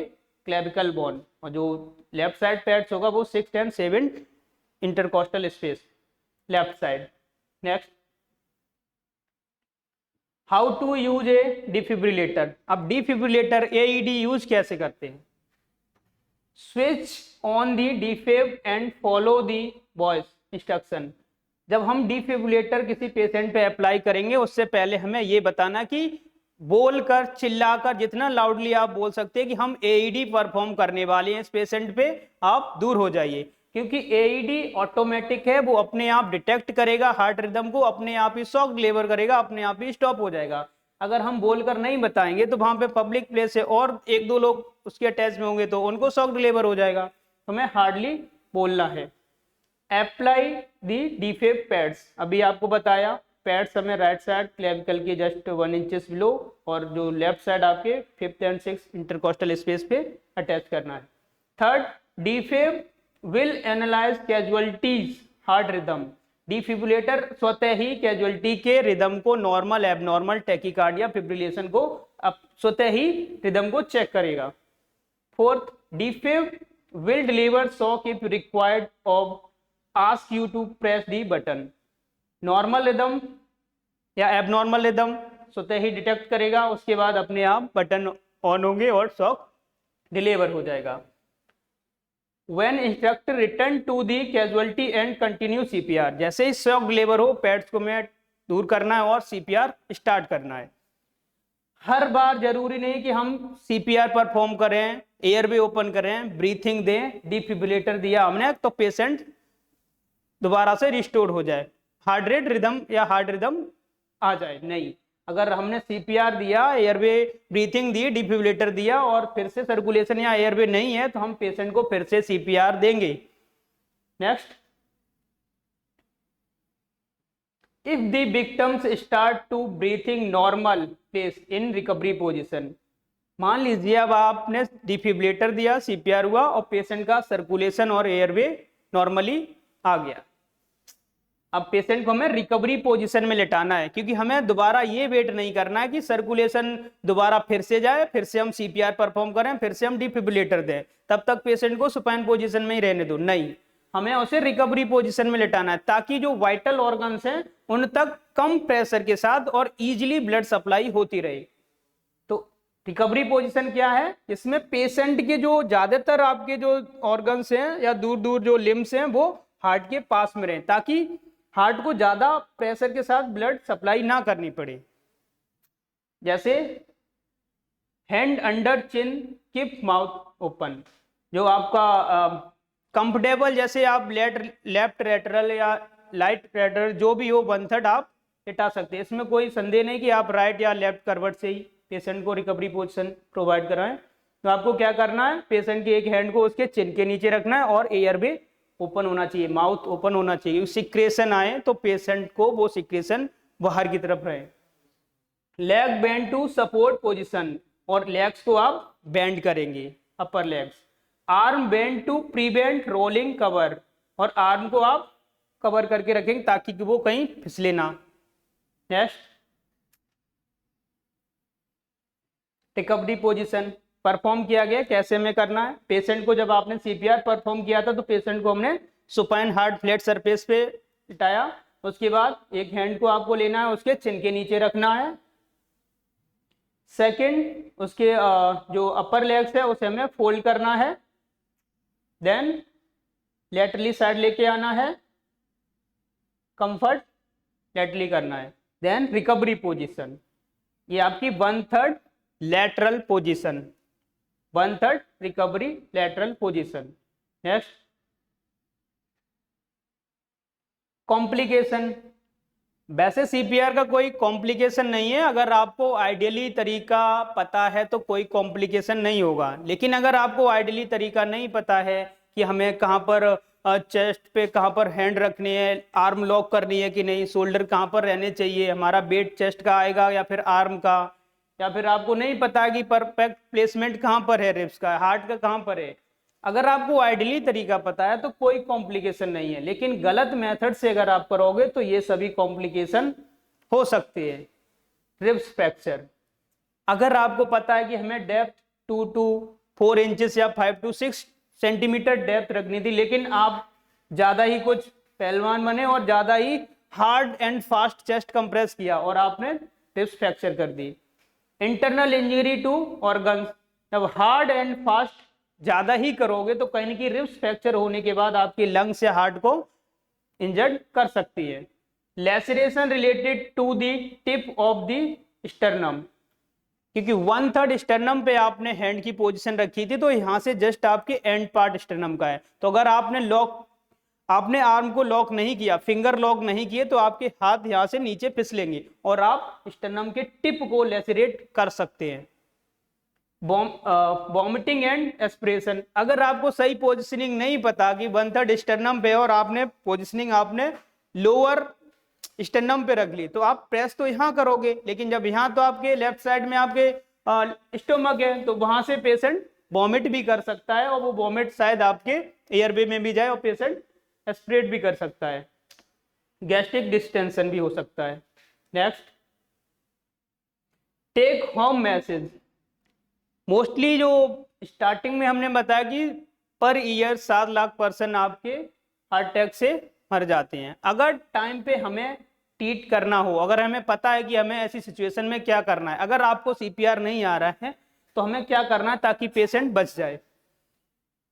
क्लेविकल बोन, और जो लेफ्ट साइड पैड्स होगा वो 6th and 7th intercostal space left side. Next, how to use a defibrillator. अब डिफिब्रिलेटर एईडी यूज कैसे करते हैं? Switch on the defib and follow the voice instruction. जब हम डिफिब्रिलेटर किसी पेशेंट पे अप्लाई करेंगे उससे पहले हमें ये बताना कि बोलकर चिल्लाकर जितना लाउडली आप बोल सकते हैं कि हम एईडी परफॉर्म करने वाले हैं इस पेशेंट पे, आप दूर हो जाइए, क्योंकि एईडी ऑटोमेटिक है, वो अपने आप डिटेक्ट करेगा हार्ट रिदम को, अपने आप ही शॉक डिलीवर करेगा, अपने आप ही स्टॉप हो जाएगा। अगर हम बोलकर नहीं बताएंगे तो वहां पे पब्लिक प्लेस है और 1-2 लोग उसके अटैच में होंगे तो उनको शॉक डिलीवर हो जाएगा, तो हमें हार्डली बोलना है। अप्लाई दी डिफिब पैड्स, अभी आपको बताया पैड्स हमें राइट साइड क्लेविकल के जस्ट 1 इंचेस बिलो और जो लेफ्ट साइड आपके 5th and 6th intercostal space पे अटैच करना है। Third, defib will analyse casualty's heart rhythm. Defibrillator स्वतः ही कैजुअलिटी के रिदम को, नॉर्मल एबनॉर्मल टैकीकार्डिया फिब्रिलेशन को स्वतः ही रिदम को चेक करेगा। Fourth, defib will deliver shock if required और ask you to press the button. Normal rhythm या एबनॉर्मल रिदम स्वतः ही डिटेक्ट करेगा, उसके बाद अपने आप बटन ऑन होंगे और शॉक डिलीवर हो जाएगा। When instructor return to the casualty and continue CPR, जैसे ही शॉक डिलीवर हो पैड्स को में दूर करना है और CPR स्टार्ट करना है। हर बार जरूरी नहीं कि हम CPR परफॉर्म करें, एयरवे ओपन करें, ब्रीथिंग दें, डिफिब्रिलेटर दिया हमने तो पेशेंट दोबारा से रिस्टोर हो जाए, हार्ट रेट रिदम या हार्ट रिदम आ जाए, नहीं। अगर हमने CPR दिया, एयरवे ब्रीथिंग दी, डिफिब्रिलेटर दिया और फिर से सर्कुलेशन या एयरवे नहीं है तो हम पेशेंट को फिर से CPR देंगे। Next, if the victims start to breathing normal pace in recovery position, मान लीजिए अब आपने डिफिब्रिलेटर दिया, CPR हुआ और पेशेंट का सर्कुलेशन और एयरवे नॉर्मली आ गया। अब पेशेंट को हमें रिकवरी पोजीशन में लेटाना है, क्योंकि हमें दोबारा ये वेट नहीं करना है कि सर्कुलेशन दोबारा फिर से जाए, फिर से हम CPR परफॉर्म करें, फिर से हम डिफिब्रिलेटर दें, तब तक पेशेंट को सुपाइन पोजीशन में ही रहने दो, नहीं, हमें उसे रिकवरी पोजीशन में लेटाना है ताकि जो वाइटल ऑर्गन्स हैं उन तक कम प्रेशर के साथ और इजीली ब्लड सप्लाई होती रहे। तो रिकवरी पोजीशन क्या है? इसमें पेशेंट के जो ज्यादातर आपके जो ऑर्गन्स हैं या दूर दूर जो लिम्स हैं वो हार्ट के पास में रहे, ताकि हार्ट को ज्यादा प्रेशर के साथ ब्लड सप्लाई ना करनी पड़े। जैसे हैंड अंडर चिन, कीप माउथ ओपन, जो आपका कंफर्टेबल, जैसे आप लेफ्ट लेटरल या राइट लेटरल जो भी हो 1/3 आप लेटा सकते हैं। इसमें कोई संदेह नहीं कि आप राइट या लेफ्ट करवट से ही पेशेंट को रिकवरी पोजीशन प्रोवाइड कराएं। तो आपको क्या करना है, पेशेंट के एक हैंड को उसके चिन के नीचे रखना है और एयरवे ओपन होना चाहिए, माउथ ओपन होना चाहिए, सिक्रेशन आए तो पेशेंट को वो सिक्रेशन बाहर की तरफ रहे। Leg bend to support position, और लेग्स को आप बेंड करेंगे, upper legs. Arm bend to prevent rolling cover, और आर्म को आप कवर करके रखेंगे ताकि कि वो कहीं फिसले ना। नेक्स्ट, रिकवरी पोजीशन परफॉर्म किया गया, कैसे में करना है। पेशेंट को जब आपने सीपीआर परफॉर्म किया था तो पेशेंट को हमने सुपाइन हार्ड फ्लैट सरफेस पे लिटाया, उसके बाद एक हैंड को आपको लेना है उसके चिन के नीचे रखना है। सेकंड, उसके जो अपर लेग्स है उसे हमें फोल्ड करना है, देन लेटरली साइड लेके आना है, कंफर्ट लेटरली करना है, देन रिकवरी पोजीशन। ये आपकी 1/3 lateral position, 1/3 recovery lateral position. Next, complication. वैसे सीपीआर का कोई कॉम्प्लिकेशन नहीं है, अगर आपको आइडियली तरीका पता है तो कोई कॉम्प्लिकेशन नहीं होगा। लेकिन अगर आपको आइडियली तरीका नहीं पता है कि हमें कहाँ पर चेस्ट पे कहाँ पर हैंड रखनी है, आर्म लॉक करनी है कि नहीं, शोल्डर कहाँ पर रहने चाहिए, हमारा वेट चेस्ट का आएगा या फिर आर्म का, या फिर आपको नहीं पता कि परफेक्ट प्लेसमेंट कहाँ पर है, रिब्स का, हार्ट का कहाँ पर है, अगर आपको आइडियली तरीका पता है तो कोई कॉम्प्लिकेशन नहीं है। लेकिन गलत मेथड से अगर आप करोगे तो ये सभी कॉम्प्लिकेशन हो सकते हैं। रिब्स फ्रैक्चर, अगर आपको पता है कि हमें डेप्थ 2 to 4 इंचेस या 5 to 6 सेंटीमीटर डेप्थ रखनी थी, लेकिन आप ज्यादा ही कुछ पहलवान बने और ज्यादा ही hard and fast chest compress किया और आपने रिब्स फ्रैक्चर कर दी। इंटरनल इंजरी टू ऑर्गन्स, जब हार्ड एंड फास्ट ज्यादा ही करोगे तो कहीं ना कहीं रिब्स फ्रैक्चर होने के बाद आपके लंग्स या हार्ट को इंजर्ड कर सकती है। Laceration related to the tip of the sternum, क्योंकि 1/3 स्टर्नम पे आपने हैंड की पोजीशन रखी थी तो यहां से जस्ट आपके एंड पार्ट स्टर्नम का है, तो अगर आपने आर्म को लॉक नहीं किया, फिंगर लॉक नहीं किए, तो आपके हाथ यहां से नीचे फिसलेंगे और आप स्टर्नम के टिप को लेसरेट कर सकते हैं। वॉमिटिंग एंड एस्पिरेशन, अगर आपको सही पोजिशनिंग नहीं पता कि 1/3 स्टर्नम पे और आपने पोजिशनिंग आपने लोअर स्टर्नम पे रख ली, तो आप प्रेस तो यहाँ करोगे, लेकिन जब यहाँ तो आपके लेफ्ट साइड में आपके स्टोमक है तो वहां से पेशेंट वॉमिट भी कर सकता है और वो वॉमिट शायद आपके एयरवे में भी जाए और पेशेंट एस्पिरेट भी कर सकता है। गैस्ट्रिक डिस्टेंशन भी हो सकता है। Next, take home message, mostly जो स्टार्टिंग में हमने बताया कि पर ईयर 7 लाख पर्सन आपके हार्ट अटैक से मर जाते हैं। अगर टाइम पे हमें ट्रीट करना हो, अगर हमें पता है कि हमें ऐसी सिचुएशन में क्या करना है, अगर आपको सीपीआर नहीं आ रहा है तो हमें क्या करना है ताकि पेशेंट बच जाए।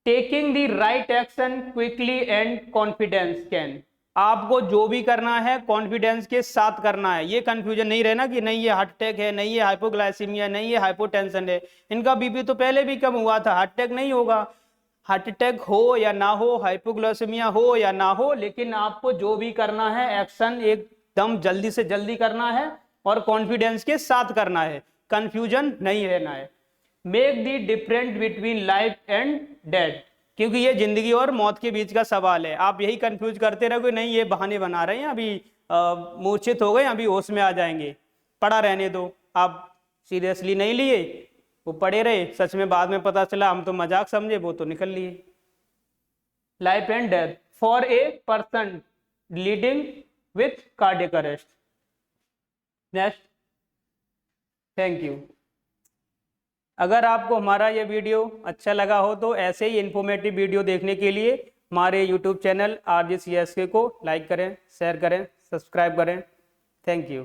Taking the right action quickly and confidence can, आपको जो भी करना है कॉन्फिडेंस के साथ करना है। ये कंफ्यूजन नहीं रहना कि नहीं ये हार्ट अटैक है, नहीं ये हाइपोग्लाइसीमिया, नहीं ये हाइपोटेंशन है, इनका बीपी तो पहले भी कम हुआ था, हार्ट अटैक नहीं होगा। हार्ट अटैक हो या ना हो, हाइपोग्लाइसीमिया हो या ना हो, लेकिन आपको जो भी करना है एक्शन एकदम जल्दी से जल्दी करना है और कॉन्फिडेंस के साथ करना है, कंफ्यूजन नहीं रहना है। Make the difference between life and death, क्योंकि ये जिंदगी और मौत के बीच का सवाल है। आप यही कंफ्यूज करते रहोगे, नहीं ये बहाने बना रहे हैं, अभी मूर्छित हो गए, अभी होश में आ जाएंगे, पड़ा रहने दो, आप सीरियसली नहीं लिए, वो पड़े रहे, सच में बाद में पता चला हम तो मजाक समझे, वो तो निकल लिए। Life and death for a person leading with cardiac arrest. Next, thank you. अगर आपको हमारा ये वीडियो अच्छा लगा हो तो ऐसे ही इन्फॉर्मेटिव वीडियो देखने के लिए हमारे यूट्यूब चैनल RGCSK को लाइक करें, शेयर करें, सब्सक्राइब करें। Thank you.